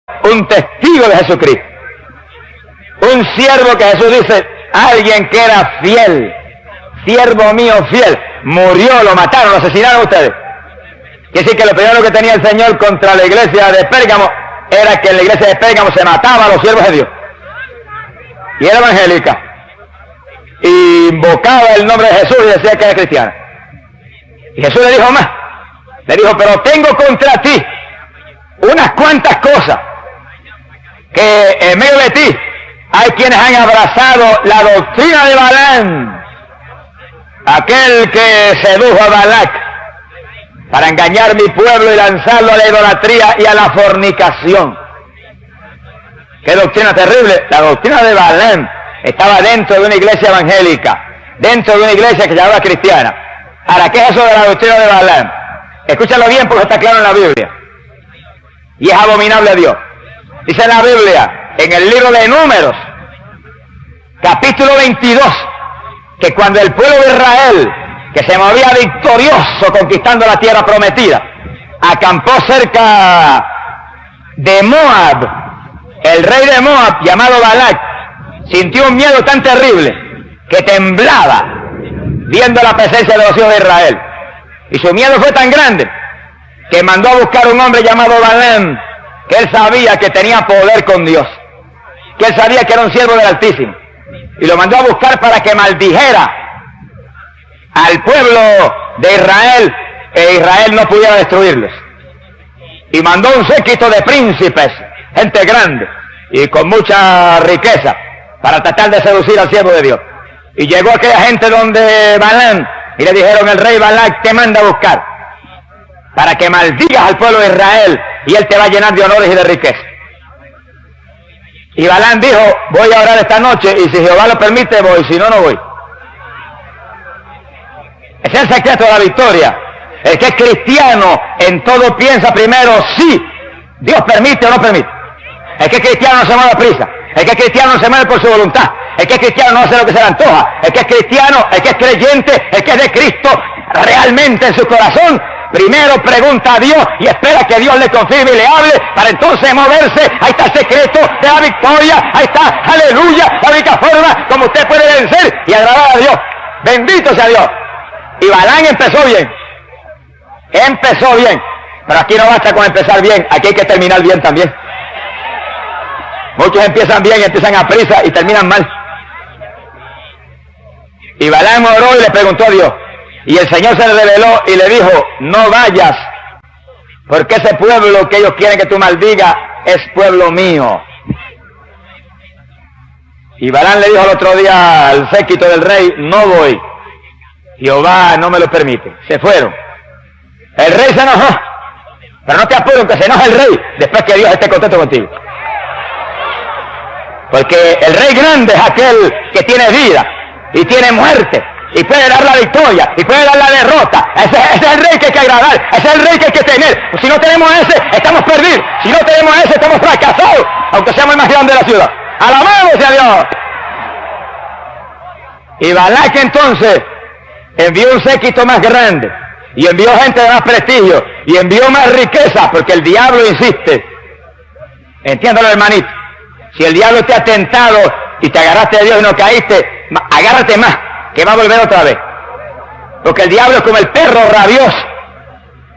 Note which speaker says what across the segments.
Speaker 1: un testigo de Jesucristo. Un siervo que Jesús dice, alguien que era fiel, siervo mío fiel, murió, lo mataron, lo asesinaron ustedes. Quiere decir que lo primero que tenía el Señor contra la iglesia de Pérgamo era que en la iglesia de Pérgamo se mataba a los siervos de Dios. Y era evangélica. Y invocaba el nombre de Jesús y decía que era cristiana. Y Jesús le dijo más. Le dijo, pero tengo contra ti unas cuantas cosas, que en medio de ti hay quienes han abrazado la doctrina de Balaam, aquel que sedujo a Balac para engañar mi pueblo y lanzarlo a la idolatría y a la fornicación. ¡Qué doctrina terrible! La doctrina de Balaam estaba dentro de una iglesia evangélica, dentro de una iglesia que se llamaba cristiana. Ahora, ¿qué es eso de la doctrina de Balaam? Escúchalo bien porque está claro en la Biblia. Y es abominable a Dios. Dice la Biblia, en el libro de Números, capítulo 22, que cuando el pueblo de Israel, que se movía victorioso conquistando la tierra prometida, acampó cerca de Moab, el rey de Moab, llamado Balac, sintió un miedo tan terrible que temblaba viendo la presencia de los hijos de Israel. Y su miedo fue tan grande que mandó a buscar un hombre llamado Balaam, que él sabía que tenía poder con Dios, que él sabía que era un siervo del Altísimo, y lo mandó a buscar para que maldijera al pueblo de Israel, e Israel no pudiera destruirlos. Y mandó un séquito de príncipes, gente grande y con mucha riqueza, para tratar de seducir al siervo de Dios. Y llegó aquella gente donde Balaam, y le dijeron, el rey Balac te manda a buscar para que maldigas al pueblo de Israel, y él te va a llenar de honores y de riqueza. Y Balaam dijo, voy a orar esta noche, y si Jehová lo permite voy, si no, no voy. Ese es el secreto de la victoria. El que es cristiano en todo piensa primero si Dios permite o no permite. El que es cristiano no se mueve a prisa. El que es cristiano no se mueve por su voluntad. El que es cristiano no hace lo que se le antoja. El que es cristiano, el que es creyente, el que es de Cristo realmente en su corazón, primero pregunta a Dios y espera que Dios le confirme y le hable para entonces moverse. Ahí está el secreto de la victoria. Ahí está, aleluya, la única forma como usted puede vencer y agradar a Dios. Bendito sea Dios. Y Balaam empezó bien. Empezó bien. Pero aquí no basta con empezar bien, aquí hay que terminar bien también. Muchos empiezan bien, empiezan a prisa y terminan mal. Y Balaam oró y le preguntó a Dios. Y el Señor se le reveló y le dijo, no vayas, porque ese pueblo que ellos quieren que tú maldigas es pueblo mío. Y Balaam le dijo el otro día al séquito del rey, no voy. Jehová no me lo permite. Se fueron. El rey se enojó. Pero no te apures que se enoje el rey después que Dios esté contento contigo. Porque el rey grande es aquel que tiene vida y tiene muerte y puede dar la victoria y puede dar la derrota. Ese es el rey que hay que agradar, ese es el rey que hay que tener. Si no tenemos ese, estamos perdidos. Si no tenemos ese, estamos fracasados, aunque seamos el más grande de la ciudad. ¡Alabado sea Dios! Y Balac entonces envió un séquito más grande y envió gente de más prestigio y envió más riqueza, porque el diablo insiste. Entiéndalo, hermanito. Si el diablo te ha tentado y te agarraste de Dios y no caíste, agárrate más, que va a volver otra vez. Porque el diablo es como el perro rabioso,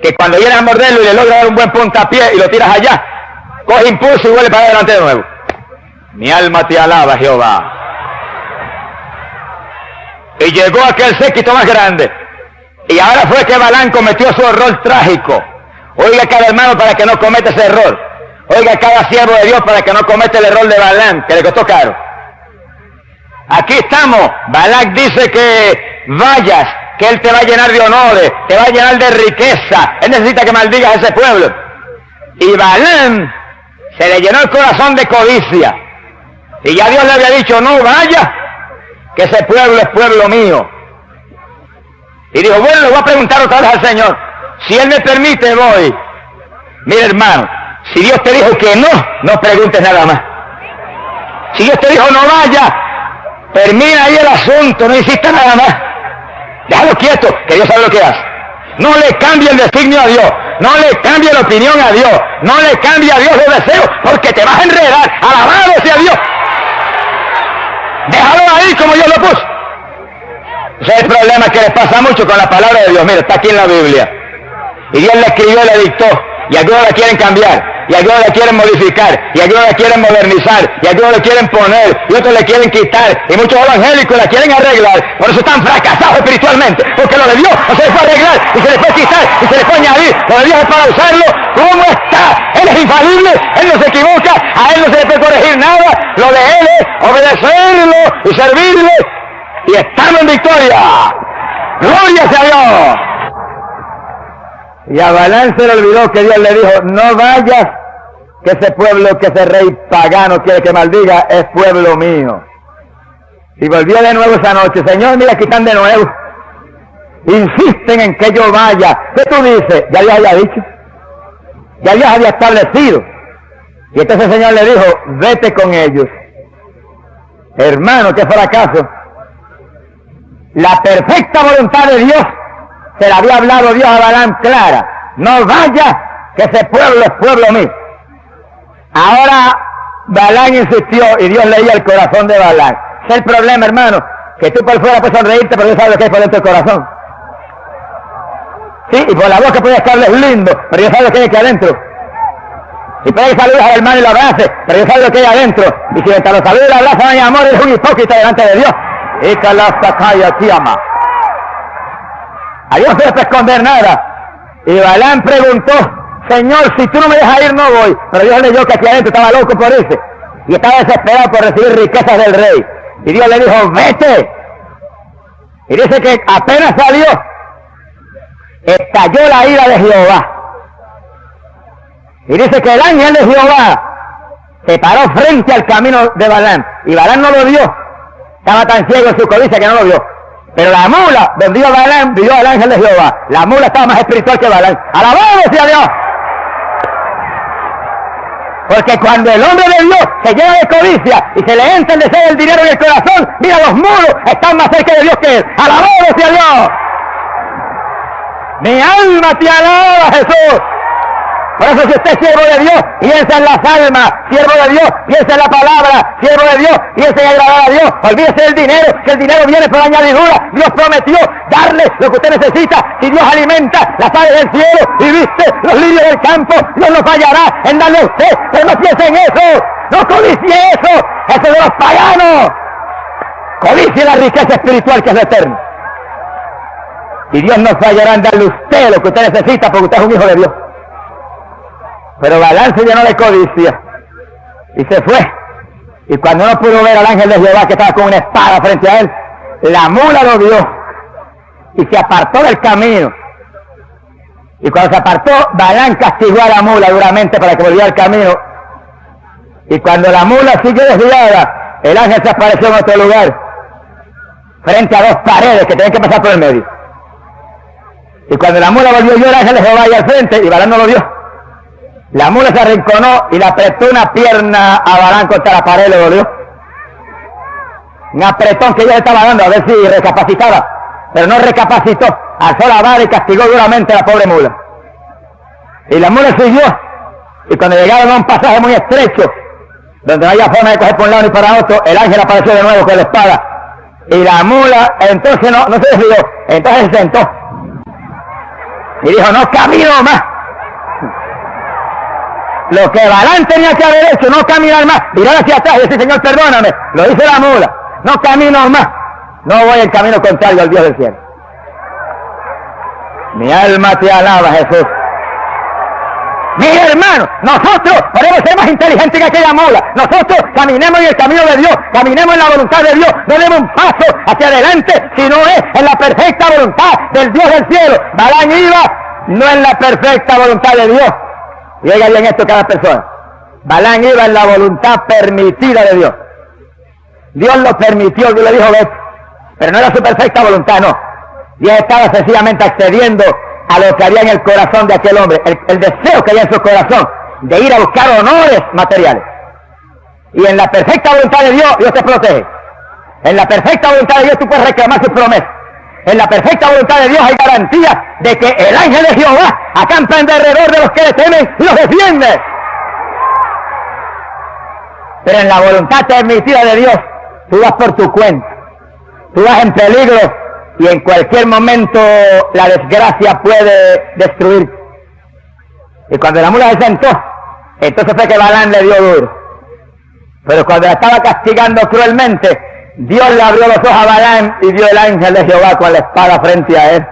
Speaker 1: que cuando vienes a morderlo y le logras dar un buen puntapié y lo tiras allá, coge impulso y vuelve para adelante de nuevo. Mi alma te alaba, Jehová. Y llegó aquel séquito más grande. Y ahora fue que Balaam cometió su error trágico. Oiga cada hermano para que no cometa ese error. Oiga cada siervo de Dios para que no cometa el error de Balaam, que le costó caro. Aquí estamos. Balac dice que vayas, que él te va a llenar de honores, te va a llenar de riqueza. Él necesita que maldigas a ese pueblo. Y Balaam se le llenó el corazón de codicia. Y ya Dios le había dicho, no vaya, que ese pueblo es pueblo mío. Y dijo, bueno, le voy a preguntar otra vez al Señor. Si Él me permite, voy. Mira, hermano, si Dios te dijo que no, no preguntes nada más. Si Dios te dijo no vaya, termina ahí el asunto, no insista nada más. Déjalo quieto, que Dios sabe lo que hace. No le cambie el designio a Dios. No le cambie la opinión a Dios. No le cambie a Dios los deseos, porque te vas a enredar. Alabado sea Dios. Déjalo ahí como Dios lo puso. Ese es el problema que les pasa mucho con la palabra de Dios. Mira, está aquí en la Biblia. Y Dios la escribió y la dictó. Y algunos la quieren cambiar. Y algunos la quieren modificar. Y algunos la quieren modernizar. Y algunos la quieren poner. Y otros le quieren quitar. Y muchos evangélicos la quieren arreglar. Por eso están fracasados espiritualmente. Porque lo de Dios no se les puede arreglar. Y se les puede quitar. Y se les puede añadir. Lo de Dios es para usarlo como está. Él es infalible. Él no se equivoca. A Él no se le puede corregir nada. Lo de Él es obedecerlo y servirle. Y estamos en victoria. ¡Gloria sea a Dios! Y a Balaam se le olvidó que Dios le dijo, no vayas, que ese pueblo que ese rey pagano quiere que maldiga es pueblo mío. Y volvió de nuevo esa noche, Señor, mira, aquí están de nuevo. Insisten en que yo vaya. ¿Qué tú dices? Ya Dios había dicho. Ya Dios había establecido. Y entonces el Señor le dijo, vete con ellos. Hermano, qué fracaso. La perfecta voluntad de Dios se la había hablado Dios a Balaam clara. No vayas, que ese pueblo es pueblo mío. Ahora Balaam insistió y Dios leía el corazón de Balaam. Ese es el problema, hermano, que tú por fuera puedes sonreírte, pero Dios sabe lo que hay por dentro del corazón. Sí, y por la boca puede estarles lindo, pero Dios sabe lo que hay aquí adentro. Y puede que saludes al hermano y lo abrace, pero Dios sabe lo que hay adentro. Y si te lo saludas y lo abrazas, no hay amor, eres un hipócrita delante de Dios. Y que la sacaya te ama. A Dios no se le puede esconder nada. Y Balaam preguntó, Señor, si tú no me dejas ir, no voy. Pero Dios leyó que aquí adentro estaba loco por irse. Y estaba desesperado por recibir riquezas del rey. Y Dios le dijo, vete. Y dice que apenas salió, estalló la ira de Jehová. Y dice que el ángel de Jehová se paró frente al camino de Balaam. Y Balaam no lo vio. Estaba tan ciego en su codicia que no lo vio. Pero la mula donde iba Balaam vio al ángel de Jehová. La mula estaba más espiritual que Balaam. ¡Alabado sea Dios! Porque cuando el hombre de Dios se llena de codicia y se le entra el deseo del dinero en el corazón, mira, los mulos están más cerca de Dios que él. ¡Alabado sea Dios! Mi alma te alaba, Jesús. Por eso si usted es siervo de Dios, piensa en las almas, siervo de Dios, piensa en la palabra, siervo de Dios, piensa en agradar a Dios, olvídese del dinero, que el dinero viene por añadidura. Dios prometió darle lo que usted necesita. Si Dios alimenta las aves del cielo y viste los lirios del campo, Dios no fallará en darle a usted, pero no piense en eso, no codicie eso, eso es de los paganos. Codicie la riqueza espiritual que es eterna. Y Dios no fallará en darle a usted lo que usted necesita porque usted es un hijo de Dios. Pero Balaam se llenó de codicia y se fue. Y cuando no pudo ver al ángel de Jehová que estaba con una espada frente a él, la mula lo vio y se apartó del camino. Y cuando se apartó, Balaam castigó a la mula duramente para que volviera al camino. Y cuando la mula siguió desviada, el ángel se apareció en otro lugar, frente a dos paredes que tenían que pasar por el medio. Y cuando la mula volvió, vio el ángel de Jehová ahí al frente y Balaam no lo vio. La mula se arrinconó y le apretó una pierna a Balaam contra la pared y le dolió. Un apretón que ella le estaba dando a ver si recapacitaba, pero no recapacitó. Alzó la vara y castigó duramente a la pobre mula. Y la mula siguió, y cuando llegaron a un pasaje muy estrecho, donde no había forma de coger por un lado ni para otro, el ángel apareció de nuevo con la espada. Y la mula entonces no se desvió, entonces se sentó. Y dijo, no camino más. Lo que Balaam tenía que haber hecho, no caminar más, mirar hacia atrás y decir, Señor, perdóname, lo dice la mula, no camino más, no voy en camino contrario al Dios del cielo. Mi alma te alaba, Jesús. Mira, hermano, nosotros podemos ser más inteligentes que aquella mula. Nosotros caminemos en el camino de Dios, caminemos en la voluntad de Dios, no demos un paso hacia adelante, sino es en la perfecta voluntad del Dios del cielo. Balaam iba no en la perfecta voluntad de Dios. Y oiga bien esto cada persona. Balaam iba en la voluntad permitida de Dios. Dios lo permitió, Dios le dijo, vete. Pero no era su perfecta voluntad, no. Dios estaba sencillamente accediendo a lo que había en el corazón de aquel hombre, el deseo que había en su corazón, de ir a buscar honores materiales. Y en la perfecta voluntad de Dios, Dios te protege. En la perfecta voluntad de Dios tú puedes reclamar sus promesas. En la perfecta voluntad de Dios hay garantía de que el ángel de Jehová acampa en derredor de los que le temen y los defiende. Pero en la voluntad permitida de Dios, tú vas por tu cuenta, tú vas en peligro y en cualquier momento la desgracia puede destruirte. Y cuando la mula se sentó, entonces fue que Balaam le dio duro. Pero cuando la estaba castigando cruelmente, Dios le abrió los ojos a Balaam y dio el ángel de Jehová con la espada frente a él.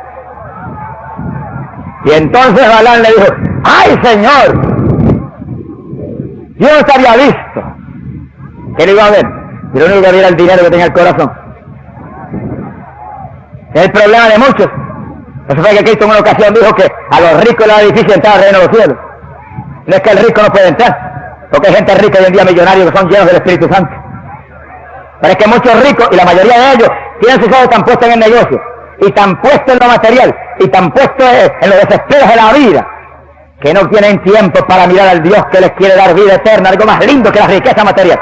Speaker 1: Y entonces Balaam le dijo, ¡ay, Señor! Yo no te había visto. ¿Qué le iba a ver? Y lo único que había era el dinero que tenía el corazón. Es el problema de muchos. Eso fue que Cristo en una ocasión dijo que a los ricos les era difícil entrar al reino de los cielos. No es que el rico no puede entrar, porque hay gente rica hoy en día, millonarios, que son llenos del Espíritu Santo. Pero es que muchos ricos, y la mayoría de ellos, tienen sus ojos tan puestos en el negocio, y tan puestos en lo material, y tan puestos en los desesperos de la vida, que no tienen tiempo para mirar al Dios que les quiere dar vida eterna, algo más lindo que la riqueza material.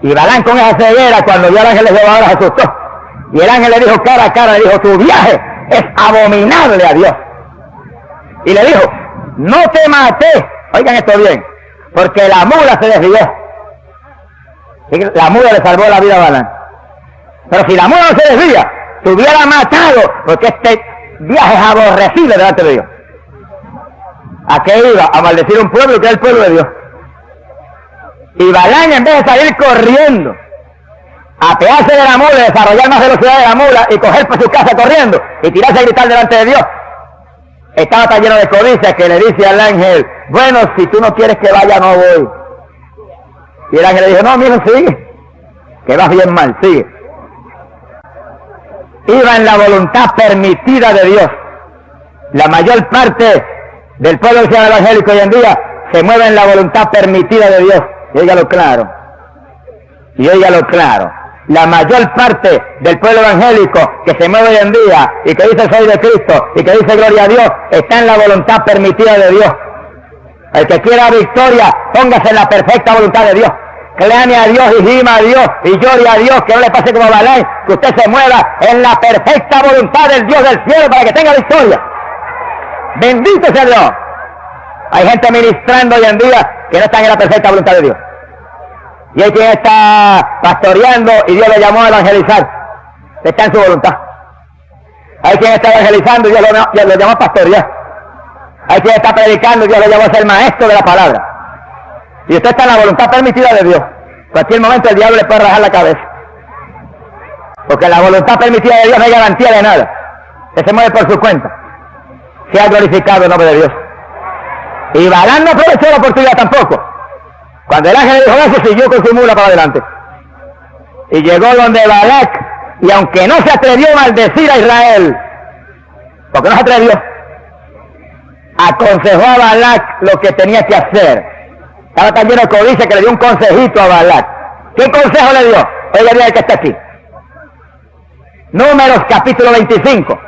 Speaker 1: Y Balaam con esa ceguera, cuando vio al ángel de Jehová, se asustó. Y el ángel le dijo cara a cara, le dijo, tu viaje es abominable a Dios. Y le dijo, no te maté, oigan esto bien, porque la mula se desvió. La mula le salvó la vida a Balaam. Pero si la mula no se desvía, te hubiera matado, porque este viaje es aborrecible delante de Dios. ¿A qué iba? A maldecir un pueblo que es el pueblo de Dios. Y Balaam, en vez de salir corriendo, apearse de la mula, desarrollar más velocidad de la mula y coger por su casa corriendo y tirarse a gritar delante de Dios, estaba tan lleno de codicia que le dice al ángel, bueno, si tú no quieres que vaya, no voy. Y el ángel le dijo, no, mijo, sigue, que vas bien mal, sigue. Iba en la voluntad permitida de Dios. La mayor parte del pueblo cristiano evangélico hoy en día se mueve en la voluntad permitida de Dios. Y óigalo claro. Y óigalo claro. La mayor parte del pueblo evangélico que se mueve hoy en día y que dice soy de Cristo y que dice gloria a Dios, está en la voluntad permitida de Dios. El que quiera victoria, póngase en la perfecta voluntad de Dios. Clame a Dios y gima a Dios y llore a Dios, que no le pase como Balaam, que usted se mueva en la perfecta voluntad del Dios del cielo para que tenga victoria. Bendito sea Dios. Hay gente ministrando hoy en día que no están en la perfecta voluntad de Dios. Y hay quien está pastoreando y Dios le llamó a evangelizar. Está en su voluntad. Hay quien está evangelizando y Dios lo llamó a pastorear. Hay quien está predicando y Dios lo llamó a ser maestro de la palabra. Y usted está en la voluntad permitida de Dios. En cualquier momento el diablo le puede rajar la cabeza. Porque la voluntad permitida de Dios no hay garantía de nada. Que se mueve por su cuenta. Sea glorificado el nombre de Dios. Y Balaam no aprovechó la oportunidad tampoco. Cuando el ángel le dijo eso, siguió con su mula para adelante. Y llegó donde Balac, y aunque no se atrevió a maldecir a Israel, porque no se atrevió, aconsejó a Balac lo que tenía que hacer. Estaba tan lleno de codicia que le dio un consejito a Balac. ¿Qué consejo le dio? Oiga bien el que está aquí. Números capítulo 25.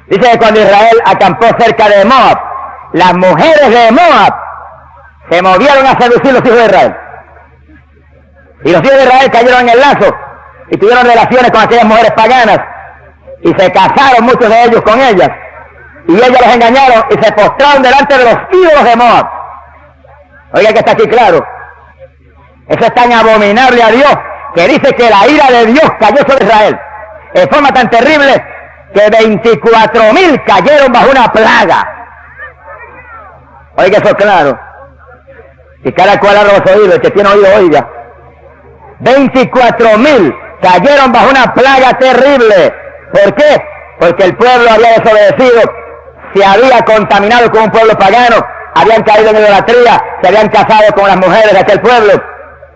Speaker 1: Dice que cuando Israel acampó cerca de Moab, las mujeres de Moab se movieron a seducir los hijos de Israel. Y los hijos de Israel cayeron en el lazo y tuvieron relaciones con aquellas mujeres paganas y se casaron muchos de ellos con ellas. Y ellos los engañaron y se postraron delante de los ídolos de Moab. Oiga que está aquí claro. Eso es tan abominable a Dios que dice que la ira de Dios cayó sobre Israel en forma tan terrible que 24,000 cayeron bajo una plaga. Oiga eso claro. Y cada cual abra los oídos, el que tiene oído oiga. 24,000 cayeron bajo una plaga terrible. ¿Por qué? Porque el pueblo había desobedecido, se había contaminado con un pueblo pagano, habían caído en idolatría, se habían casado con las mujeres de aquel pueblo.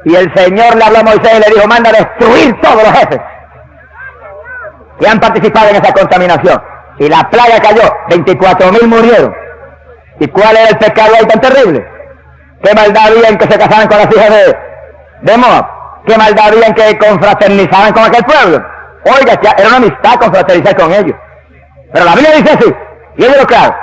Speaker 1: Y el Señor le habló a Moisés y le dijo, manda a destruir todos los jefes que han participado en esa contaminación. Y la plaga cayó, 24,000 murieron. ¿Y cuál era el pecado ahí tan terrible? ¿Qué maldad había en que se casaran con las hijas de Moab? ¿Qué maldad había en que confraternizaban con aquel pueblo? Oiga, que era una amistad confraternizar con ellos. Pero la Biblia dice así, y ellos lo claro.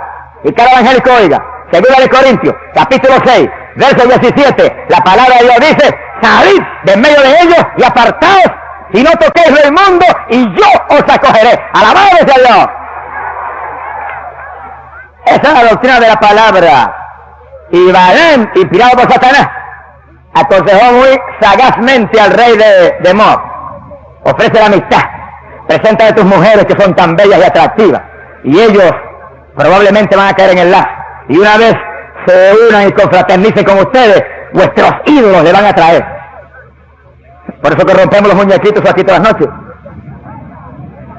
Speaker 1: Y cada evangélico oiga, segunda de Corintios, capítulo 6, verso 17, la palabra de Dios dice, salid de en medio de ellos y apartaos, y no toquéis del mundo, y yo os acogeré. ¡Alabado sea Dios! Esa es la doctrina de la palabra. Y Balaam, inspirado por Satanás, aconsejó muy sagazmente al rey de Moab. Ofrece la amistad. Preséntale a tus mujeres que son tan bellas y atractivas. Y ellos probablemente van a caer en el lazo. Y una vez se unan y confraternicen con ustedes, vuestros ídolos le van a traer. Por eso que rompemos los muñequitos aquí todas las noches.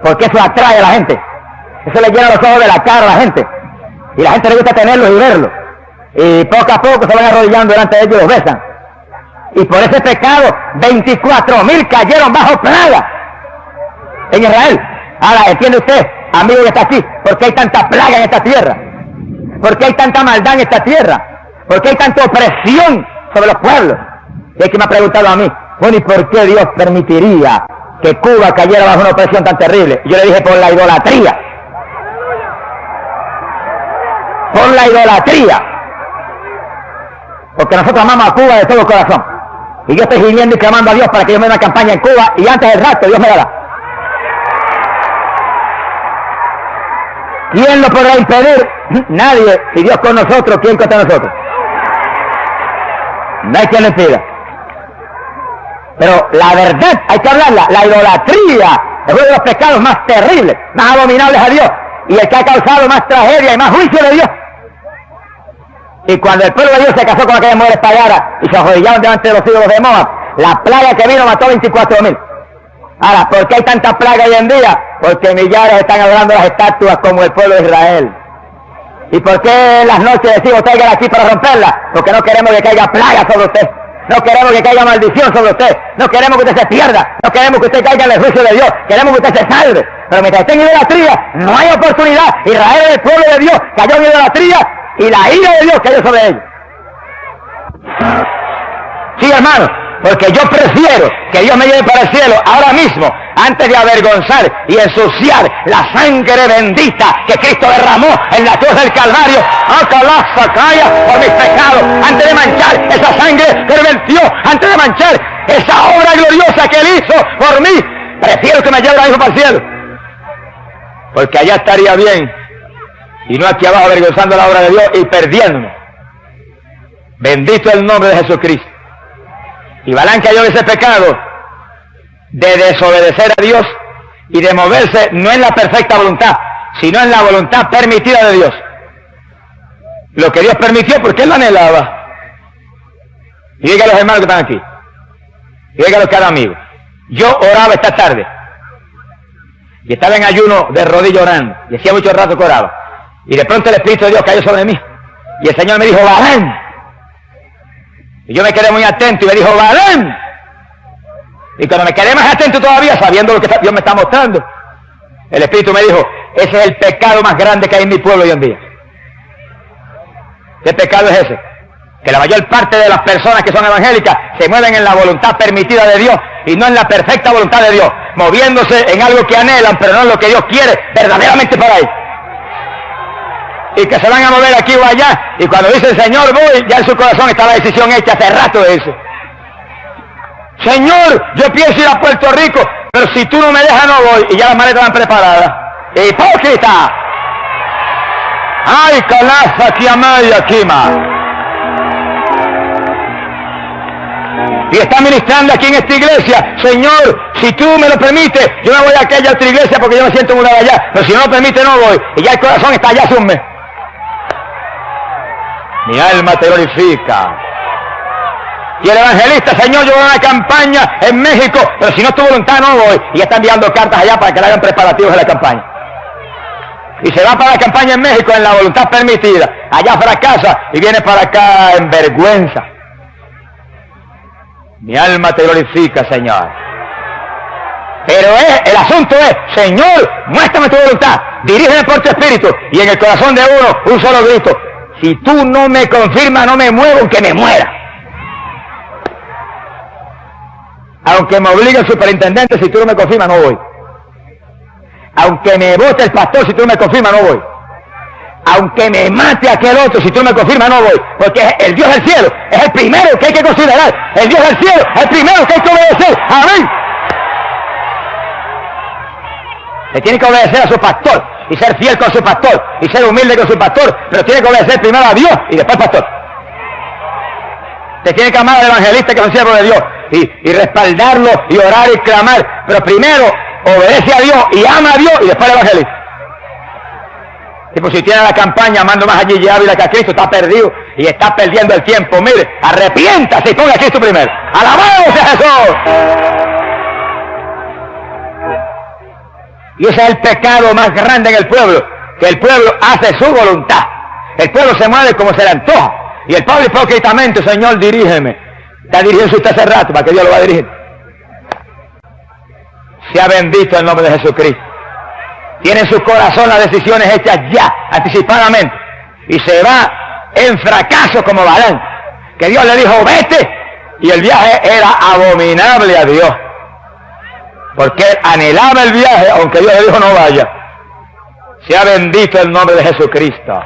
Speaker 1: Porque eso atrae a la gente. Eso le llena los ojos de la cara a la gente. Y la gente le gusta tenerlos y verlos. Y poco a poco se van arrodillando delante de ellos y los besan. Y por ese pecado 24.000 cayeron bajo plaga en Israel. Ahora, ¿entiende usted, amigo que está aquí, por qué hay tanta plaga en esta tierra? ¿Por qué hay tanta maldad en esta tierra? ¿Por qué hay tanta opresión sobre los pueblos? Y es que me ha preguntado a mí, bueno, ¿y por qué Dios permitiría que Cuba cayera bajo una opresión tan terrible? Y yo le dije, por la idolatría. Por la idolatría. Porque nosotros amamos a Cuba de todo corazón. Y yo estoy gimiendo y clamando a Dios para que yo me dé una campaña en Cuba y antes del rapto Dios me dará. ¿Quién lo podrá impedir? Nadie. Si Dios con nosotros, ¿quién contra nosotros? No hay quien lo impida. Pero la verdad, hay que hablarla. La idolatría es uno de los pecados más terribles, más abominables a Dios. Y el que ha causado más tragedia y más juicio de Dios. Y cuando el pueblo de Dios se casó con aquellas mujeres pagadas y se arrodillaron delante de los ídolos de Moab, la plaga que vino mató 24.000. Ahora, ¿por qué hay tanta plaga hoy en día? Porque millares están adorando las estatuas como el pueblo de Israel. ¿Y por qué en las noches decimos traigan aquí para romperla? Porque no queremos que caiga plaga sobre usted. No queremos que caiga maldición sobre usted. No queremos que usted se pierda. No queremos que usted caiga en el juicio de Dios. Queremos que usted se salve. Pero mientras esté en idolatría, no hay oportunidad. Israel es el pueblo de Dios, cayó en idolatría y la ira de Dios cayó sobre ellos. Sí, hermano, porque yo prefiero que Dios me lleve para el cielo ahora mismo, antes de avergonzar y ensuciar la sangre bendita que Cristo derramó en la cruz del Calvario, por mis pecados, antes de manchar esa sangre que vertió, antes de manchar esa obra gloriosa que Él hizo por mí. Prefiero que me lleve ahora mismo para el cielo, porque allá estaría bien y no aquí abajo avergonzando la obra de Dios y perdiéndome. Bendito el nombre de Jesucristo. Y Balaam cayó en ese pecado de desobedecer a Dios y de moverse no en la perfecta voluntad, sino en la voluntad permitida de Dios. Lo que Dios permitió porque Él lo anhelaba. Y diga a los hermanos que están aquí, y dígalos cada amigo. Yo oraba esta tarde y estaba en ayuno de rodillas orando y hacía mucho rato que oraba, y de pronto el Espíritu de Dios cayó sobre mí y el Señor me dijo, Balaam. Y yo me quedé muy atento y me dijo, Balaam. Y cuando me quedé más atento todavía, sabiendo lo que Dios me está mostrando, el Espíritu me dijo, ese es el pecado más grande que hay en mi pueblo hoy en día. ¿Qué pecado es ese? Que la mayor parte de las personas que son evangélicas se mueven en la voluntad permitida de Dios y no en la perfecta voluntad de Dios, moviéndose en algo que anhelan, pero no en lo que Dios quiere verdaderamente para ellos. Y que se van a mover aquí o allá, y cuando dice el Señor voy, ya en su corazón está la decisión hecha hace rato de eso. Señor, yo pienso ir a Puerto Rico, pero si tú no me dejas no voy, y ya las maletas van preparadas. ¡Hipócrita! ¡Ay, calaza, que amaya, aquí más! Y está ministrando aquí en esta iglesia, Señor, si tú me lo permites, yo me voy a aquella otra iglesia porque yo me siento mudado allá, pero si no lo permite no voy, y ya el corazón está allá hace un mes. Mi alma te glorifica. Y el evangelista, Señor, yo voy a una campaña en México, pero si no es tu voluntad no voy. Y ya está enviando cartas allá para que le hagan preparativos de la campaña. Y se va para la campaña en México en la voluntad permitida. Allá fracasa y viene para acá en vergüenza. Mi alma te glorifica, Señor. Pero el asunto es, Señor, muéstrame tu voluntad. Dirígeme por tu espíritu. Y en el corazón de uno, un solo grito. Si tú no me confirmas, no me muevo, aunque me muera. Aunque me obligue el superintendente, si tú no me confirmas, no voy. Aunque me vote el pastor, si tú no me confirmas, no voy. Aunque me mate aquel otro, si tú no me confirmas, no voy. Porque el Dios del cielo es el primero que hay que considerar. El Dios del cielo es el primero que hay que obedecer. Amén. Le tiene que obedecer a su pastor y ser fiel con su pastor y ser humilde con su pastor, pero tiene que obedecer primero a Dios y después al pastor. Te tiene que amar al evangelista que es un siervo de Dios y respaldarlo y orar y clamar, pero primero obedece a Dios y ama a Dios y después al evangelista. Tipo, si tiene la campaña amando más a Gigi Ávila que a Cristo, está perdido y está perdiendo el tiempo. Mire, arrepiéntase y ponga a Cristo primero. ¡Alabado sea Jesús! Y ese es el pecado más grande en el pueblo, que el pueblo hace su voluntad. El pueblo se mueve como se le antoja. Y el pueblo hipócritamente, Señor, dirígeme. Está dirigiendo usted hace rato, ¿para qué Dios lo va a dirigir? Sea bendito el nombre de Jesucristo. Tiene en su corazón las decisiones hechas ya, anticipadamente. Y se va en fracaso como Balán. Que Dios le dijo, vete. Y el viaje era abominable a Dios. Porque él anhelaba el viaje, aunque Dios le dijo no vaya. Sea bendito el nombre de Jesucristo.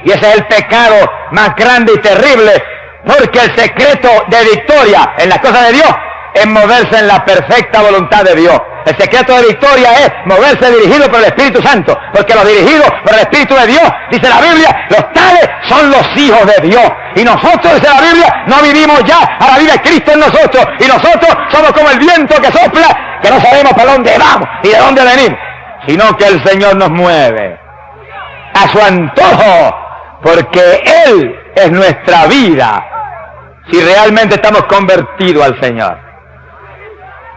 Speaker 1: Y ese es el pecado más grande y terrible, porque el secreto de victoria en las cosas de Dios es moverse en la perfecta voluntad de Dios. El secreto de victoria es moverse dirigido por el Espíritu Santo, porque los dirigidos por el Espíritu de Dios, dice la Biblia, los tales son los hijos de Dios. Y nosotros, dice la Biblia, no vivimos ya, ahora vive Cristo en nosotros, y nosotros somos como el viento que sopla, que no sabemos para dónde vamos y de dónde venimos, sino que el Señor nos mueve a su antojo, porque Él es nuestra vida, si realmente estamos convertidos al Señor.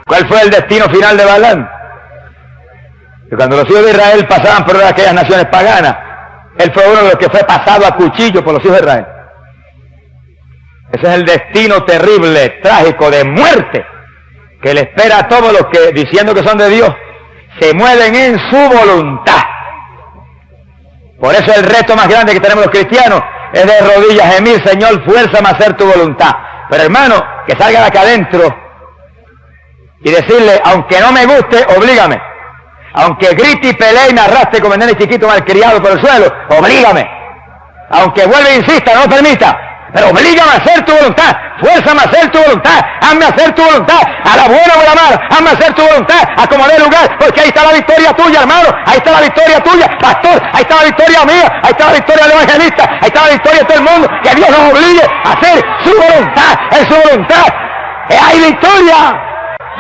Speaker 1: ¿Cuál fue el destino final de Balán? Que cuando los hijos de Israel pasaban por aquellas naciones paganas, él fue uno de los que fue pasado a cuchillo por los hijos de Israel. Ese es el destino terrible, trágico, de muerte, que le espera a todos los que, diciendo que son de Dios, se mueven en su voluntad. Por eso el reto más grande que tenemos los cristianos es de rodillas gemir, Señor, fuérzame a hacer tu voluntad. Pero hermano, que salga de acá adentro y decirle, aunque no me guste, oblígame. Aunque grite y pelee y me arrastre como el nene chiquito malcriado por el suelo, oblígame. Aunque vuelva e insista, no permita, pero oblígame a hacer tu voluntad. Fuérzame a hacer tu voluntad. Hazme hacer tu voluntad. A la buena o a la mala, hazme hacer tu voluntad. A como dé lugar, porque ahí está la victoria tuya, hermano. Ahí está la victoria tuya, pastor. Ahí está la victoria mía. Ahí está la victoria del evangelista. Ahí está la victoria de todo el mundo. Que Dios nos obligue a hacer su voluntad. Es su voluntad. Hay victoria.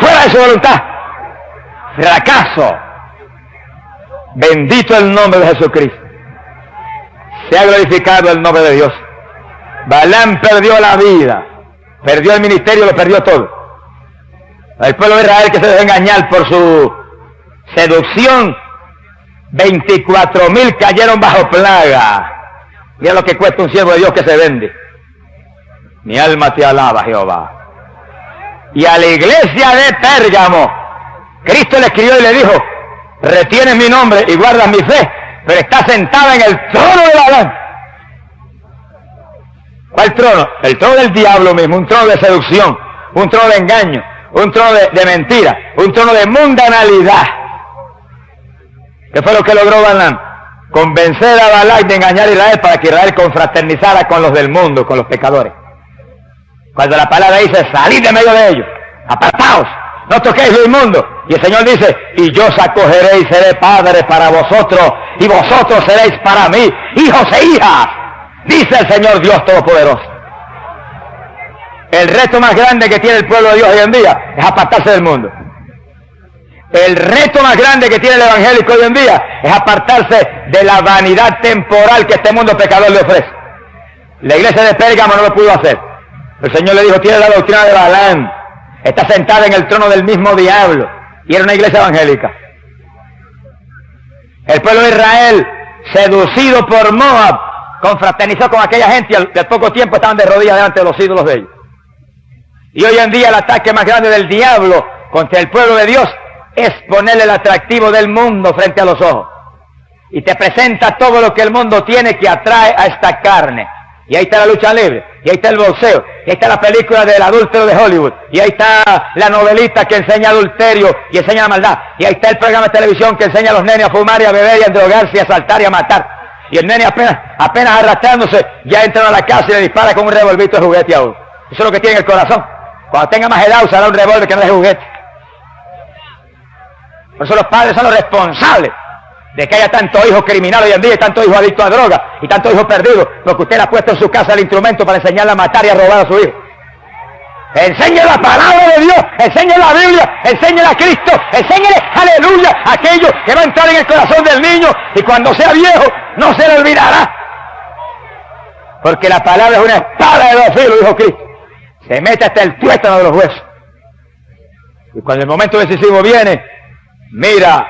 Speaker 1: Fuera de su voluntad. Fracaso. Bendito el nombre de Jesucristo. Sea glorificado el nombre de Dios. Balán perdió la vida, perdió el ministerio, lo perdió todo. El pueblo de Israel que se dejó engañar por su seducción, 24,000 cayeron bajo plaga. Mira lo que cuesta un siervo de Dios que se vende. Mi alma te alaba, Jehová. Y a la iglesia de Pérgamo, Cristo le escribió y le dijo, retienes mi nombre y guardas mi fe, pero estás sentada en el trono de Balán. ¿Cuál trono? El trono del diablo mismo, un trono de seducción, un trono de engaño, un trono de mentira, un trono de mundanalidad. ¿Qué fue lo que logró Balán? Convencer a Balak de engañar a Israel para que Israel confraternizara con los del mundo, con los pecadores. Cuando la palabra dice, salid de medio de ellos, apartaos, no toquéis lo inmundo. Y el Señor dice, y yo os acogeré y seré padre para vosotros, y vosotros seréis para mí, hijos e hijas, dice el Señor Dios Todopoderoso. El reto más grande que tiene el pueblo de Dios hoy en día es apartarse del mundo. El reto más grande que tiene el evangélico hoy en día es apartarse de la vanidad temporal que este mundo pecador le ofrece. La iglesia de Pérgamo no lo pudo hacer. El Señor le dijo, tiene la doctrina de Balán, está sentada en el trono del mismo diablo, y era una iglesia evangélica. El pueblo de Israel, seducido por Moab, confraternizó con aquella gente y al poco tiempo estaban de rodillas delante de los ídolos de ellos. Y hoy en día el ataque más grande del diablo contra el pueblo de Dios es ponerle el atractivo del mundo frente a los ojos. Y te presenta todo lo que el mundo tiene que atrae a esta carne. Y ahí está la lucha libre, y ahí está el boxeo, y ahí está la película del adúltero de Hollywood, y ahí está la novelista que enseña adulterio y enseña la maldad, y ahí está el programa de televisión que enseña a los nenes a fumar y a beber y a drogarse y a asaltar y a matar. Y el nene apenas arrastrándose, ya entra a la casa y le dispara con un revolvito de juguete a uno. Eso es lo que tiene en el corazón. Cuando tenga más edad usará un revólver que no es de juguete. Por eso los padres son los responsables de que haya tantos hijos criminales hoy en día y tantos hijos adictos a drogas y tantos hijos perdidos, porque usted le ha puesto en su casa el instrumento para enseñarle a matar y a robar a su hijo. Enseñe la palabra de Dios, enseñe la Biblia, enseñe a Cristo, enseñe, aleluya, aquello que va a entrar en el corazón del niño y cuando sea viejo no se le olvidará. Porque la palabra es una espada de dos filos, dijo Cristo. Se mete hasta el tuétano de los huesos. Y cuando el momento decisivo viene, mira,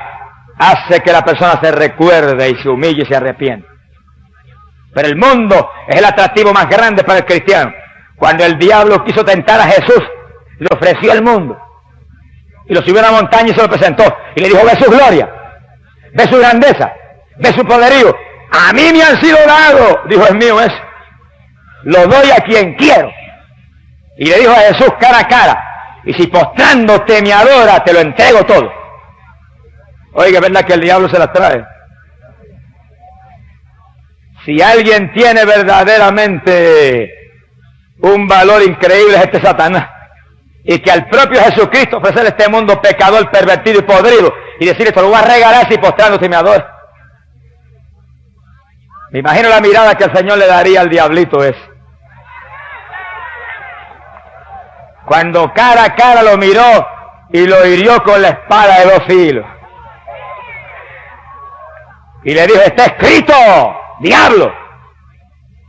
Speaker 1: hace que la persona se recuerde y se humille y se arrepiente. Pero el mundo es el atractivo más grande para el cristiano. Cuando el diablo quiso tentar a Jesús, le ofreció el mundo. Y lo subió a una montaña y se lo presentó. Y le dijo, ve su gloria, ve su grandeza, ve su poderío. A mí me han sido dados, dijo, es mío eso. Lo doy a quien quiero. Y le dijo a Jesús cara a cara, y si postrándote me adora, te lo entrego todo. Oiga, es verdad que el diablo se las trae. Si alguien tiene verdaderamente un valor increíble es este Satanás. Y que al propio Jesucristo ofrecerle este mundo pecador, pervertido y podrido, y decirle, te lo voy a regalar si postrándote me adora. Me imagino la mirada que el Señor le daría al diablito ese. Cuando cara a cara lo miró y lo hirió con la espada de dos filos. Y le dijo, está escrito, diablo,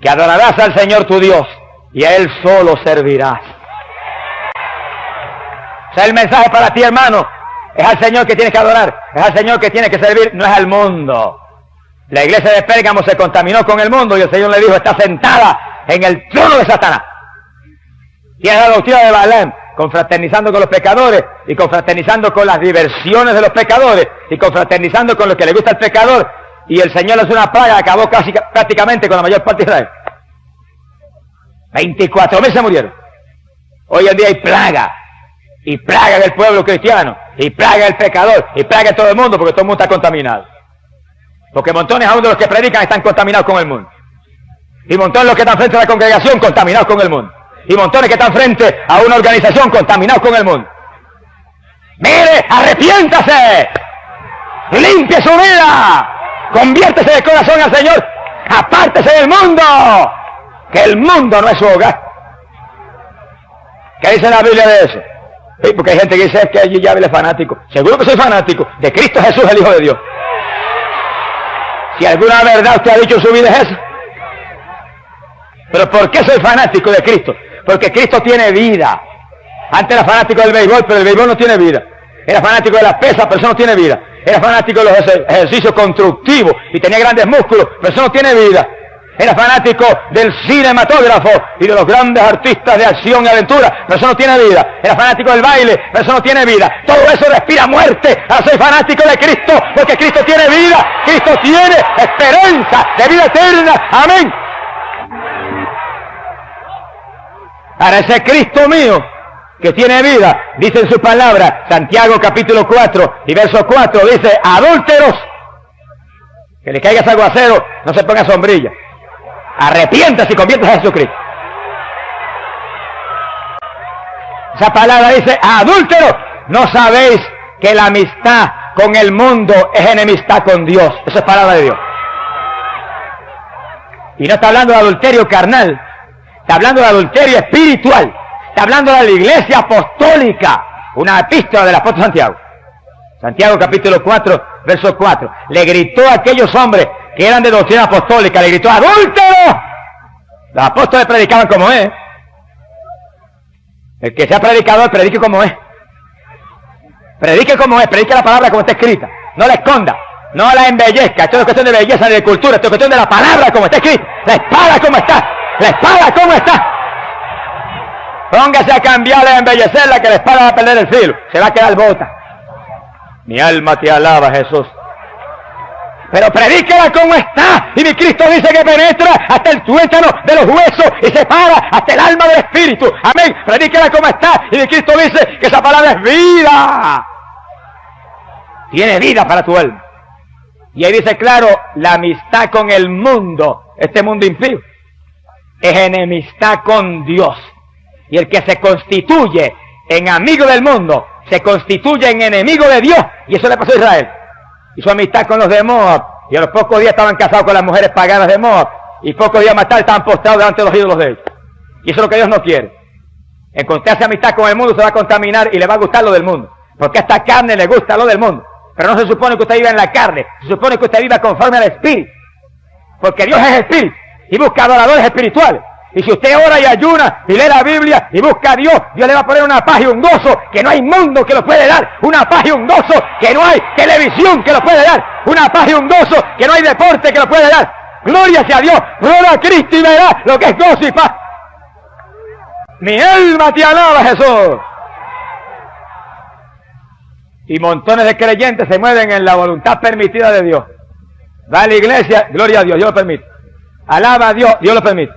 Speaker 1: que adorarás al Señor tu Dios y a Él solo servirás. O sea, el mensaje para ti, hermano, es al Señor que tienes que adorar, es al Señor que tienes que servir, no es al mundo. La iglesia de Pérgamo se contaminó con el mundo y el Señor le dijo, está sentada en el trono de Satanás. Tiene la doctrina de Balaam, confraternizando con los pecadores y confraternizando con las diversiones de los pecadores y confraternizando con lo que le gusta al pecador. Y el Señor le hizo una plaga, acabó casi prácticamente con la mayor parte de Israel. 24.000 se murieron. Hoy en día hay plaga. Y plaga del pueblo cristiano. Y plaga del pecador. Y plaga de todo el mundo porque todo el mundo está contaminado. Porque montones aún de los que predican están contaminados con el mundo. Y montones de los que están frente a la congregación contaminados con el mundo. Y montones que están frente a una organización contaminados con el mundo. Mire, arrepiéntase. Limpie su vida. Conviértese de corazón al Señor. Apártese del mundo. Que el mundo no es su hogar. ¿Qué dice la Biblia de eso? Sí, porque hay gente que dice es que allí ya es fanático. Seguro que soy fanático de Cristo Jesús, el Hijo de Dios. Si alguna verdad usted ha dicho en su vida es eso. ¿Pero por qué soy fanático de Cristo? Porque Cristo tiene vida. Antes era fanático del béisbol, pero el béisbol no tiene vida. Era fanático de las pesas, pero eso no tiene vida. Era fanático de los ejercicios constructivos y tenía grandes músculos, pero eso no tiene vida. Era fanático del cinematógrafo y de los grandes artistas de acción y aventura, pero eso no tiene vida. Era fanático del baile, pero eso no tiene vida. Todo eso respira muerte. Ahora soy fanático de Cristo, porque Cristo tiene vida. Cristo tiene esperanza de vida eterna. Amén. Ahora ese Cristo mío, que tiene vida, dice en su palabra, Santiago capítulo 4 y verso 4, dice, adúlteros, que le caiga ese aguacero, no se ponga sombrilla. Arrepiéntase y conviértase a Jesucristo. Esa palabra dice, adúlteros, ¿no sabéis que la amistad con el mundo es enemistad con Dios? Esa es palabra de Dios. Y no está hablando de adulterio carnal, está hablando de adulterio espiritual. Está hablando de la iglesia apostólica, una epístola del apóstol Santiago. Santiago capítulo 4, verso 4. Le gritó a aquellos hombres que eran de doctrina apostólica, le gritó, ¡adúlteros! Los apóstoles predicaban como es. El que sea predicador, predique como es. Predique como es, predique la palabra como está escrita. No la esconda, no la embellezca. Esto no es cuestión de belleza ni de cultura, esto es cuestión de la palabra como está escrita. La espada como está, la espada como está. Póngase a cambiarla, a embellecerla, que la espada va a perder el filo. Se va a quedar bota. Mi alma te alaba, Jesús. Pero predíquela como está. Y mi Cristo dice que penetra hasta el tuétano de los huesos y separa hasta el alma del espíritu. Amén. Predíquela como está. Y mi Cristo dice que esa palabra es vida. Tiene vida para tu alma. Y ahí dice claro, la amistad con el mundo, este mundo impío, es enemistad con Dios. Y el que se constituye en amigo del mundo, se constituye en enemigo de Dios. Y eso le pasó a Israel. Y su amistad con los de Moab. Y a los pocos días estaban casados con las mujeres paganas de Moab. Y pocos días más tarde estaban postrados delante de los ídolos de ellos. Y eso es lo que Dios no quiere. Encontrarse amistad con el mundo se va a contaminar y le va a gustar lo del mundo. Porque a esta carne le gusta lo del mundo. Pero no se supone que usted viva en la carne. Se supone que usted viva conforme al Espíritu. Porque Dios es Espíritu. Y busca adoradores espirituales. Y si usted ora y ayuna y lee la Biblia y busca a Dios, Dios le va a poner una paz y un gozo que no hay mundo que lo puede dar. Una paz y un gozo que no hay televisión que lo puede dar. Una paz y un gozo que no hay deporte que lo puede dar. Gloria sea a Dios. Gloria a Cristo y verá lo que es gozo y paz. Mi alma te alaba, Jesús. Y montones de creyentes se mueven en la voluntad permitida de Dios. Va a la iglesia, gloria a Dios, Dios lo permite. Alaba a Dios, Dios lo permite.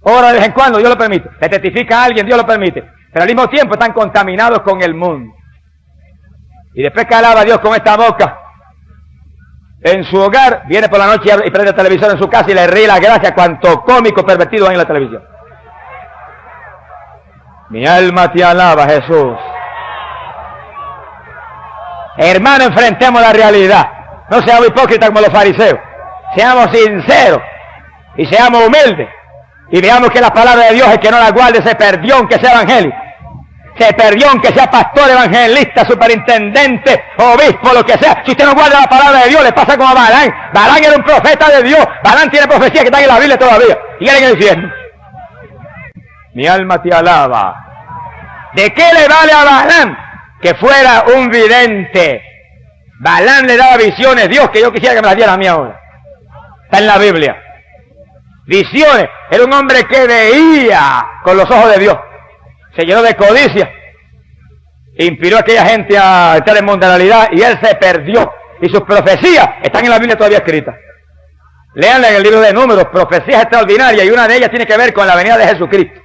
Speaker 1: Ora de vez en cuando, Dios lo permite. Le testifica a alguien, Dios lo permite. Pero al mismo tiempo están contaminados con el mundo. Y después que alaba a Dios con esta boca, en su hogar, viene por la noche y prende el televisor en su casa y le ríe la gracia a cuanto cómico pervertido hay en la televisión. Mi alma te alaba, Jesús. Hermano, enfrentemos la realidad. No seamos hipócritas como los fariseos. Seamos sinceros y seamos humildes. Y veamos que la palabra de Dios, el que no la guarde, se perdió aunque sea evangélico. Se perdió aunque sea pastor, evangelista, superintendente, obispo, lo que sea. Si usted no guarda la palabra de Dios, le pasa como a Balán. Balán era un profeta de Dios. Balán tiene profecías que están en la Biblia todavía. Y él en el infierno. Mi alma te alaba. ¿De qué le vale a Balán que fuera un vidente? Balán le daba visiones. Dios, que yo quisiera que me las diera a mí ahora. Está en la Biblia. Visiones. Era un hombre que veía con los ojos de Dios. Se llenó de codicia. Inspiró a aquella gente a estar en mundanalidad y él se perdió. Y sus profecías están en la Biblia todavía escritas. Léanla en el libro de Números, profecías extraordinarias, y una de ellas tiene que ver con la venida de Jesucristo.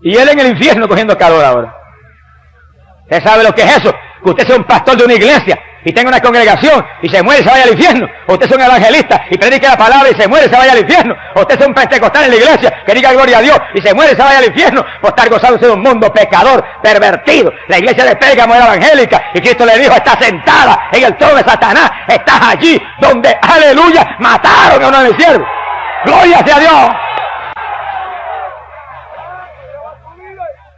Speaker 1: Y él en el infierno cogiendo calor ahora. ¿Usted sabe lo que es eso? Que usted sea un pastor de una iglesia y tenga una congregación y se muere y se vaya al infierno. O usted sea un evangelista y predique la palabra y se muere y se vaya al infierno. O usted sea un pentecostal en la iglesia que diga gloria a Dios y se muere y se vaya al infierno por estar gozándose de un mundo pecador, pervertido. La iglesia de Pérgamo era evangélica y Cristo le dijo: está sentada en el trono de Satanás. Estás allí donde, aleluya, mataron a uno de mis siervos. Gloria sea a Dios.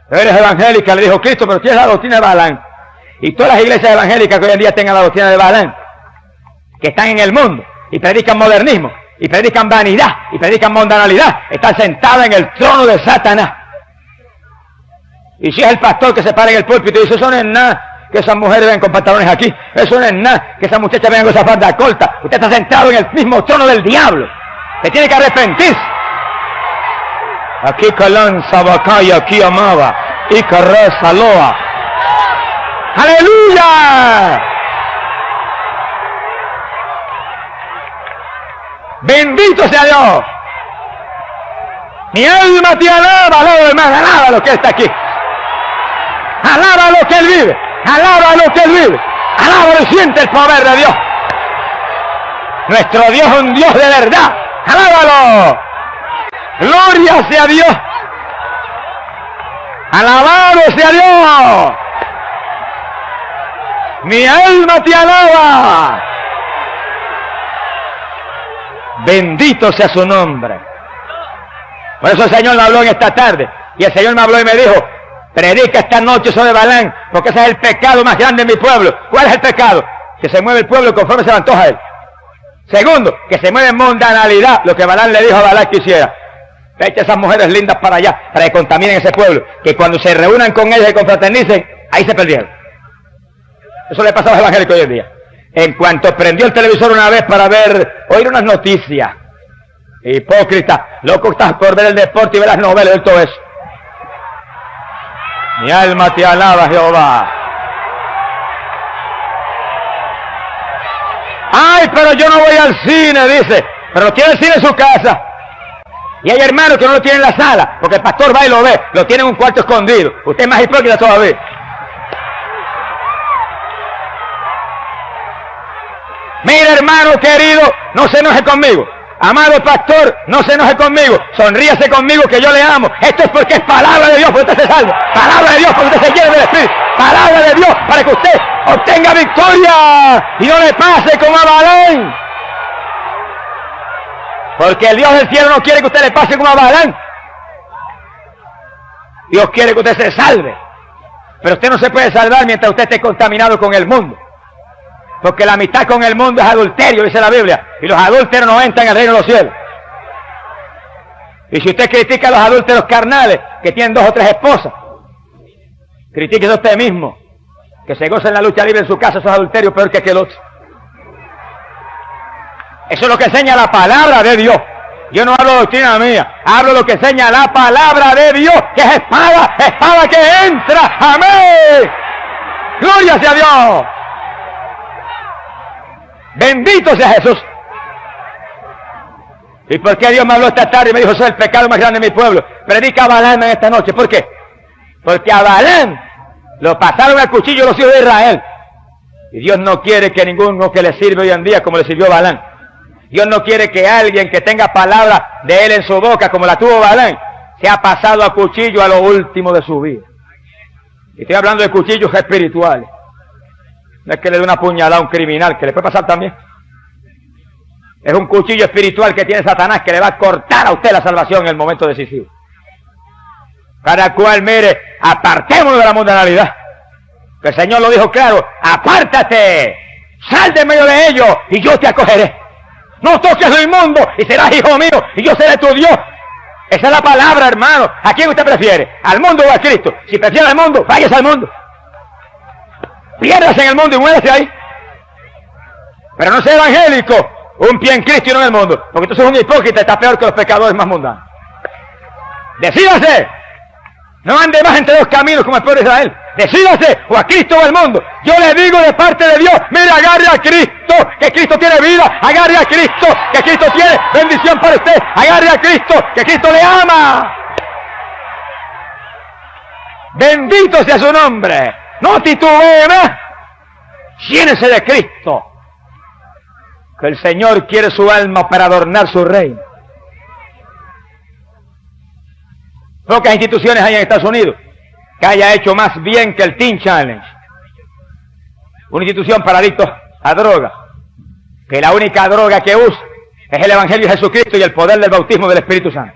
Speaker 1: Eres evangélica, le dijo Cristo, pero tienes la doctrina de Balán. Y todas las iglesias evangélicas que hoy en día tengan la doctrina de Balán, que están en el mundo y predican modernismo, y predican vanidad, y predican mundanalidad, están sentadas en el trono de Satanás. Y si es el pastor que se para en el púlpito y dice: eso no es nada que esas mujeres vengan con pantalones aquí, eso no es nada que esas muchachas vengan con esa falda corta, usted está sentado en el mismo trono del diablo. Se tiene que arrepentirse. Aquí Calán, Sabacay, aquí Amaba, y Carreza, Loa. ¡Aleluya! ¡Bendito sea Dios! Mi alma te alaba, alaba, hermano, alaba lo que está aquí. Alaba lo que Él vive, alaba lo que Él vive, alaba y siente el poder de Dios. Nuestro Dios es un Dios de verdad, alábalo. Gloria sea Dios. Alabado sea Dios. Mi alma te alaba. Bendito sea su nombre. Por eso el Señor me habló en esta tarde. Y el Señor me habló y me dijo: predica esta noche sobre Balán, porque ese es el pecado más grande en mi pueblo. ¿Cuál es el pecado? Que se mueve el pueblo conforme se le antoja a él. Segundo, que se mueve en mundanalidad, lo que Balán le dijo a Balán que hiciera. Echa esas mujeres lindas para allá, para que contaminen ese pueblo, que cuando se reúnan con ellas y confraternicen, ahí se perdieron. Eso le pasa a los evangélicos hoy en día. En cuanto prendió el televisor una vez para oír unas noticias, hipócrita, loco estás por ver el deporte y ver las novelas y todo eso. Mi alma te alaba, Jehová. Ay, pero yo no voy al cine, dice, pero tiene el cine en su casa. Y hay hermanos que no lo tienen en la sala, porque el pastor va y lo ve, lo tiene en un cuarto escondido. Usted es más hipócrita todavía. Mira, hermano querido, no se enoje conmigo, amado pastor, no se enoje conmigo, sonríase conmigo que yo le amo. Esto es porque es palabra de Dios para que usted se salve, palabra de Dios para que usted se llene del Espíritu, palabra de Dios para que usted obtenga victoria y no le pase como a Balaam. Porque el Dios del cielo no quiere que usted le pase como a Balaam. Dios quiere que usted se salve. Pero usted no se puede salvar mientras usted esté contaminado con el mundo. Porque la amistad con el mundo es adulterio, dice la Biblia. Y los adúlteros no entran al reino de los cielos. Y si usted critica a los adúlteros carnales, que tienen 2 o 3 esposas, critíquese a usted mismo. Que se goza en la lucha libre en su casa, eso es adulterio peor que aquel otro. Eso es lo que enseña la palabra de Dios. Yo no hablo de doctrina mía, hablo de lo que enseña la palabra de Dios, que es espada, espada que entra. ¡Amén! ¡Gloria sea a Dios! ¡Bendito sea Jesús! ¿Y por qué Dios me habló esta tarde y me dijo, soy el pecado más grande de mi pueblo? Predica a Balaam en esta noche. ¿Por qué? Porque a Balaam lo pasaron al cuchillo los hijos de Israel. Y Dios no quiere que ninguno que le sirve hoy en día como le sirvió Balaam. Dios no quiere que alguien que tenga palabra de Él en su boca, como la tuvo Balaam, sea pasado a cuchillo a lo último de su vida. Y estoy hablando de cuchillos espirituales. No es que le dé una puñalada a un criminal, que le puede pasar también. Es un cuchillo espiritual que tiene Satanás, que le va a cortar a usted la salvación en el momento decisivo. Cada cual, mire, apartémonos de la mundanalidad. Que el Señor lo dijo claro, apártate, sal de medio de ellos y yo te acogeré. No toques lo inmundo y serás hijo mío y yo seré tu Dios. Esa es la palabra, hermano. ¿A quién usted prefiere? ¿Al mundo o a Cristo? Si prefiere al mundo, váyase al mundo. Piérdase en el mundo y muérase ahí. Pero no sea evangélico, un pie en Cristo y no en el mundo. Porque entonces es un hipócrita y está peor que los pecadores más mundanos. Decídase. No ande más entre 2 caminos como el pueblo de Israel. Decídase, o a Cristo o al mundo. Yo le digo de parte de Dios, mire, agarre a Cristo, que Cristo tiene vida. Agarre a Cristo, que Cristo tiene bendición para usted. Agarre a Cristo, que Cristo le ama. Bendito sea su nombre. No titubee más. Llénese de Cristo. Que el Señor quiere su alma para adornar su reino. Pocas instituciones hay en Estados Unidos que haya hecho más bien que el Teen Challenge. Una institución para adictos a droga, que la única droga que usa es el Evangelio de Jesucristo y el poder del bautismo del Espíritu Santo.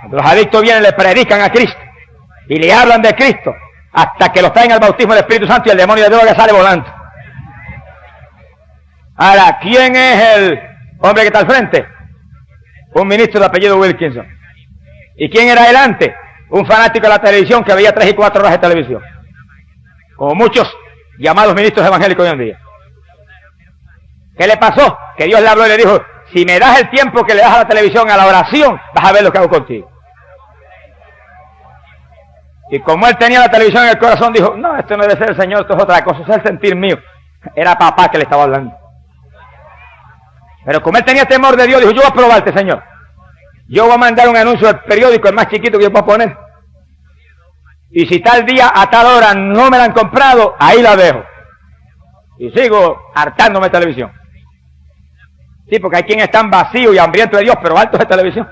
Speaker 1: Cuando los adictos vienen, le predican a Cristo y le hablan de Cristo hasta que los traen al bautismo del Espíritu Santo y el demonio de droga sale volando. Ahora, ¿quién es el hombre que está al frente? Un ministro de apellido Wilkinson. ¿Y quién era delante? Un fanático de la televisión que veía 3 y 4 horas de televisión. Como muchos llamados ministros evangélicos hoy en día. ¿Qué le pasó? Que Dios le habló y le dijo, si me das el tiempo que le das a la televisión, a la oración, vas a ver lo que hago contigo. Y como él tenía la televisión en el corazón, dijo, no, esto no debe ser el Señor, esto es otra cosa, es el sentir mío. Era papá que le estaba hablando. Pero como él tenía temor de Dios, dijo, yo voy a probarte, Señor. Yo voy a mandar un anuncio al periódico, el más chiquito que yo puedo poner. Y si tal día a tal hora no me la han comprado, ahí la dejo. Y sigo hartándome de televisión. Sí, porque hay quienes están vacíos y hambrientos de Dios, pero altos de televisión.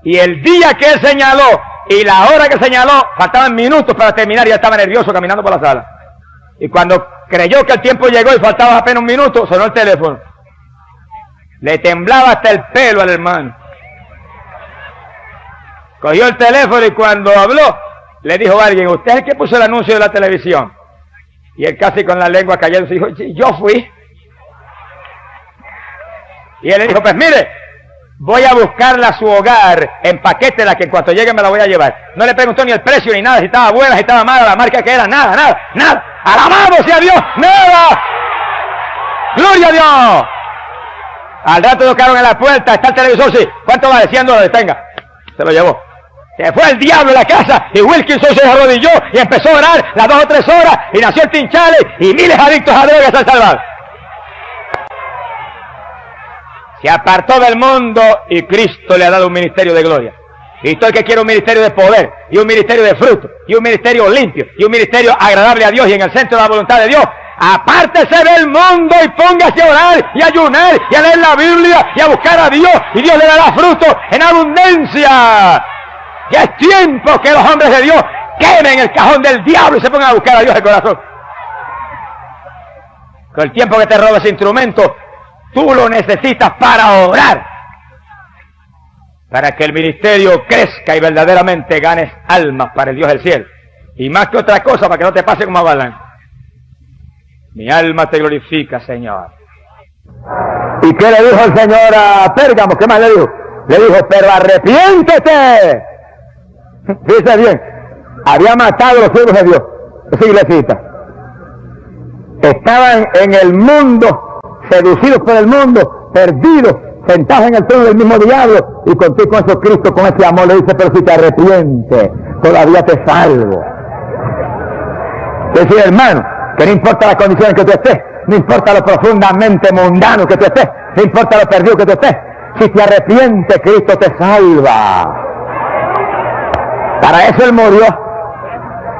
Speaker 1: Y el día que él señaló y la hora que señaló, faltaban minutos para terminar y él estaba nervioso caminando por la sala. Y cuando creyó que el tiempo llegó y faltaba apenas un minuto, sonó el teléfono. Le temblaba hasta el pelo al hermano. Cogió el teléfono y cuando habló, le dijo a alguien, ¿usted es el que puso el anuncio de la televisión? Y él casi con la lengua cayendo dijo, yo fui. Y él le dijo, pues mire, voy a buscarla a su hogar, empaquétela que en cuanto llegue me la voy a llevar. No le preguntó ni el precio ni nada, si estaba buena, si estaba mala, la marca que era, nada. ¡Alabado sea Dios! ¡Nada! ¡Gloria a Dios! Al rato tocaron en la puerta, está el televisor, sí. ¿Cuánto vale? $100, tenga. Se lo llevó. Se fue el diablo de la casa y Wilkinson se arrodilló y empezó a orar las 2 o 3 horas y nació el Teen Challenge y miles de adictos a drogas se han salvado. Se apartó del mundo y Cristo le ha dado un ministerio de gloria. Y todo el que quiere un ministerio de poder y un ministerio de fruto y un ministerio limpio y un ministerio agradable a Dios y en el centro de la voluntad de Dios, apártese del mundo y póngase a orar y a ayunar y a leer la Biblia y a buscar a Dios, y Dios le dará fruto en abundancia. Ya es tiempo que los hombres de Dios quemen el cajón del diablo y se pongan a buscar a Dios de corazón. Con el tiempo que te roba ese instrumento, tú lo necesitas para orar, para que el ministerio crezca y verdaderamente ganes almas para el Dios del cielo. Y más que otra cosa, para que no te pase como a Balaam. Mi alma te glorifica, Señor. ¿Y qué le dijo el Señor a Pérgamo? ¿Qué más le dijo? Le dijo, pero arrepiéntete. Fíjese bien, había matado a los siervos de Dios, esa iglesita. Estaban en el mundo, seducidos por el mundo, perdidos, sentados en el trono del mismo diablo, y contigo con eso Cristo, con ese amor, le dice, pero si te arrepientes, todavía te salvo. Es decir, hermano, que no importa las condiciones que tú estés, no importa lo profundamente mundano que tú estés, no importa lo perdido que tú estés, si te arrepientes, Cristo te salva. Para eso Él murió.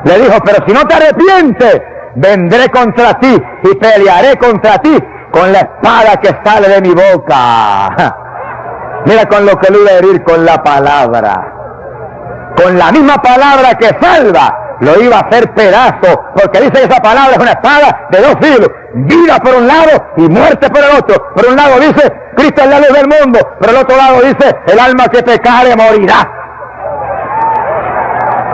Speaker 1: Le dijo, pero si no te arrepientes, vendré contra ti y pelearé contra ti con la espada que sale de mi boca. Mira con lo que lo iba a herir, con la palabra. Con la misma palabra que salva, lo iba a hacer pedazo, porque dice que esa palabra es una espada de dos filos, vida por un lado y muerte por el otro. Por un lado dice, Cristo es la luz del mundo, por el otro lado dice, el alma que pecare morirá.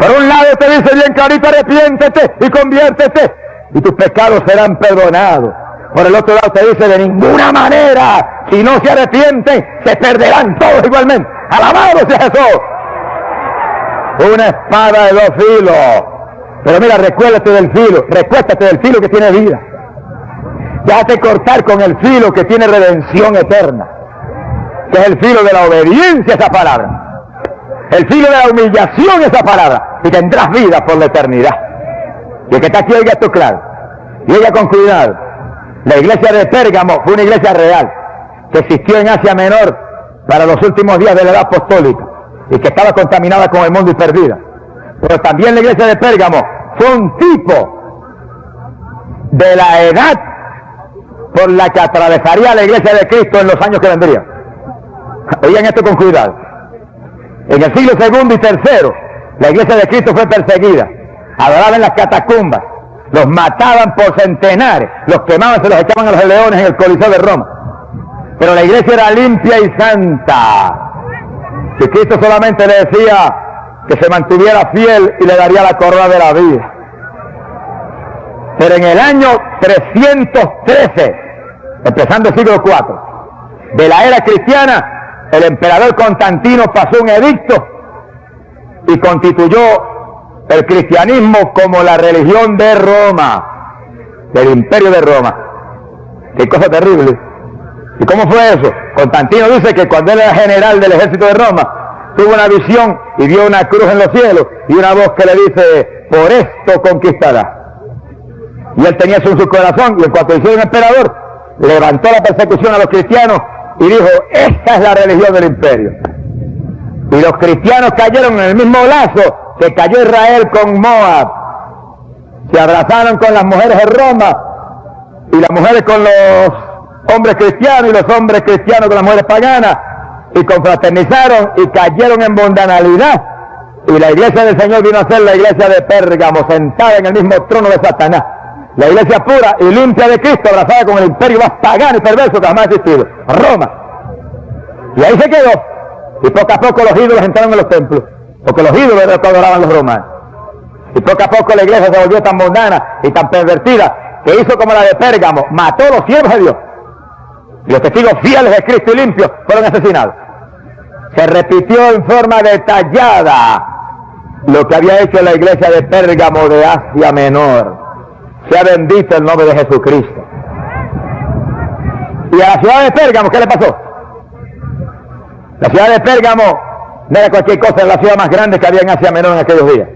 Speaker 1: Por un lado te dice bien clarito, arrepiéntete y conviértete, y tus pecados serán perdonados. Por el otro lado te dice, de ninguna manera, si no se arrepienten, se perderán todos igualmente. ¡Alabado sea Jesús! Una espada de dos filos. Pero mira, recuérdate del filo, recuéstate del filo que tiene vida. Déjate cortar con el filo que tiene redención eterna, que es el filo de la obediencia a esa palabra, el filo de la humillación a esa palabra, y tendrás vida por la eternidad. Y el que está aquí oiga esto claro, y oiga con cuidado. La iglesia de Pérgamo fue una iglesia real, que existió en Asia Menor para los últimos días de la edad apostólica, y que estaba contaminada con el mundo y perdida. Pero también la iglesia de Pérgamo fue un tipo de la edad por la que atravesaría la iglesia de Cristo en los años que vendrían. Oigan esto con cuidado. En el siglo II y III, la iglesia de Cristo fue perseguida, adoraban en las catacumbas, los mataban por centenares, los quemaban, se los echaban a los leones en el Coliseo de Roma. Pero la iglesia era limpia y santa. Y Cristo solamente le decía que se mantuviera fiel y le daría la corona de la vida. Pero en el año 313, empezando el siglo IV, de la era cristiana, el emperador Constantino pasó un edicto y constituyó el cristianismo como la religión de Roma, del imperio de Roma. Qué cosa terrible. ¿Y cómo fue eso? Constantino dice que cuando él era general del ejército de Roma, tuvo una visión y vio una cruz en los cielos y una voz que le dice, por esto conquistará. Y él tenía eso en su corazón, y en cuanto hizo un emperador, levantó la persecución a los cristianos y dijo, esta es la religión del imperio. Y los cristianos cayeron en el mismo lazo que cayó Israel con Moab. Se abrazaron con las mujeres de Roma, y las mujeres con los hombres cristianos, y los hombres cristianos con las mujeres paganas, y confraternizaron y cayeron en mundanalidad. Y la iglesia del Señor vino a ser la iglesia de Pérgamo, sentada en el mismo trono de Satanás. La iglesia pura y limpia de Cristo, abrazada con el imperio más pagano y perverso que jamás ha existido, Roma. Y ahí se quedó. Y poco a poco los ídolos entraron en los templos, porque los ídolos eran los que adoraban los romanos. Y poco a poco la iglesia se volvió tan mundana y tan pervertida, que hizo como la de Pérgamo, mató a los siervos de Dios. Y los testigos fieles de Cristo y limpios fueron asesinados. Se repitió en forma detallada lo que había hecho la iglesia de Pérgamo de Asia Menor. Sea bendito el nombre de Jesucristo. Y a la ciudad de Pérgamo, ¿qué le pasó? La ciudad de Pérgamo no era cualquier cosa, era la ciudad más grande que había en Asia Menor en aquellos días.